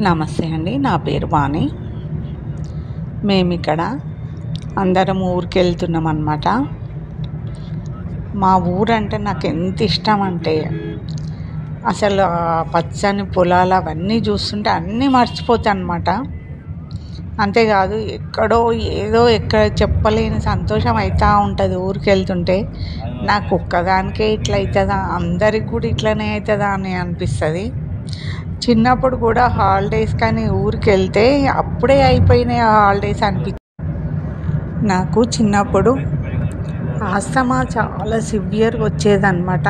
నమస్తే అండి. నా పేరు వాణి. మేమిక్కడ అందరం ఊరికి వెళ్తున్నాం అన్నమాట. మా ఊరంటే నాకు ఎంత ఇష్టం అంటే అసలు పచ్చని పొలాలు అవన్నీ చూస్తుంటే అన్నీ మర్చిపోతాను అన్నమాట. అంతేకాదు ఎక్కడో ఎక్కడ చెప్పలేని సంతోషం అవుతూ ఉంటుంది ఊరికి వెళ్తుంటే. నాకు ఒక్కదానికే ఇట్లా అవుతుందా, అందరికి కూడా ఇట్లనే అవుతుందా అని అనిపిస్తుంది. చిన్నప్పుడు కూడా హాలిడేస్ కానీ ఊరికి వెళ్తే అప్పుడే అయిపోయినాయి ఆ హాలిడేస్ నాకు చిన్నప్పుడు ఆస్తమా చాలా సివియర్గా వచ్చేదన్నమాట.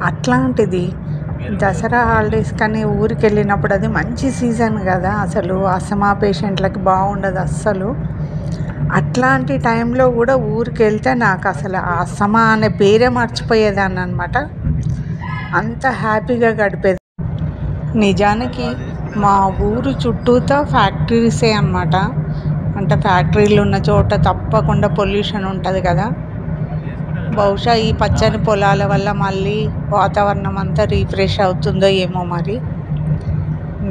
అట్లాంటిది దసరా హాలిడేస్ కానీ ఊరికి వెళ్ళినప్పుడు, అది మంచి సీజన్ కదా, అసలు ఆస్తమా పేషెంట్లకి బాగుండదు అస్సలు. అట్లాంటి టైంలో కూడా ఊరికి వెళ్తే నాకు అసలు ఆస్తమా అనే పేరే మర్చిపోయేదాన్ని అనమాట. అంత హ్యాపీగా గడిపేది. నిజానికి మా ఊరు చుట్టూతో ఫ్యాక్టరీసే అన్నమాట. అంటే ఫ్యాక్టరీలు ఉన్న చోట తప్పకుండా పొల్యూషన్ ఉంటుంది కదా. బహుశా ఈ పచ్చని పొలాల వల్ల మళ్ళీ వాతావరణం అంతా రీఫ్రెష్ అవుతుందో ఏమో మరి.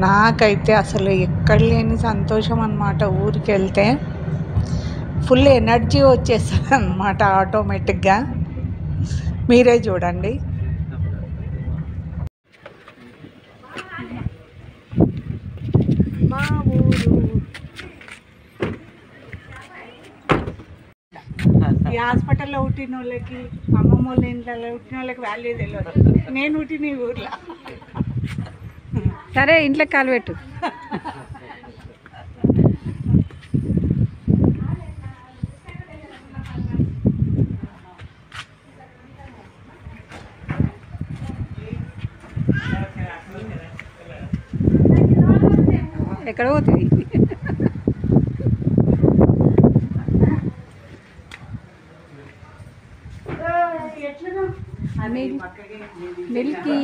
నాకైతే అసలు ఎక్కడ లేని సంతోషం అన్నమాట. ఊరికి వెళ్తే ఫుల్ ఎనర్జీ వచ్చేస్తుంది అన్నమాట ఆటోమేటిక్గా. మీరే చూడండి. మా ఊరు ఈ హాస్పిటల్లో పుట్టిన వాళ్ళకి, అమ్మమ్మ వాళ్ళ ఇంట్లో పుట్టిన వాళ్ళకి వాల్యూ తెలియదు. నేను పుట్టిన ఈ ఊర్లో. సరే, ఇంట్లో కాలు పెట్టు. ఎక్కడ పోతుంది? మిల్కీ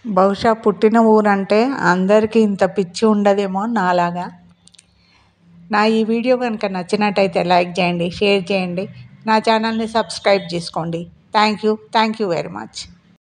బహుశా పుట్టిన ఊరంటే అందరికీ ఇంత పిచ్చి ఉండదేమో నాలాగా. నా ఈ వీడియో కనుక నచ్చినట్టయితే లైక్ చేయండి, షేర్ చేయండి, నా ఛానల్ని సబ్స్క్రైబ్ చేసుకోండి. Thank you very much.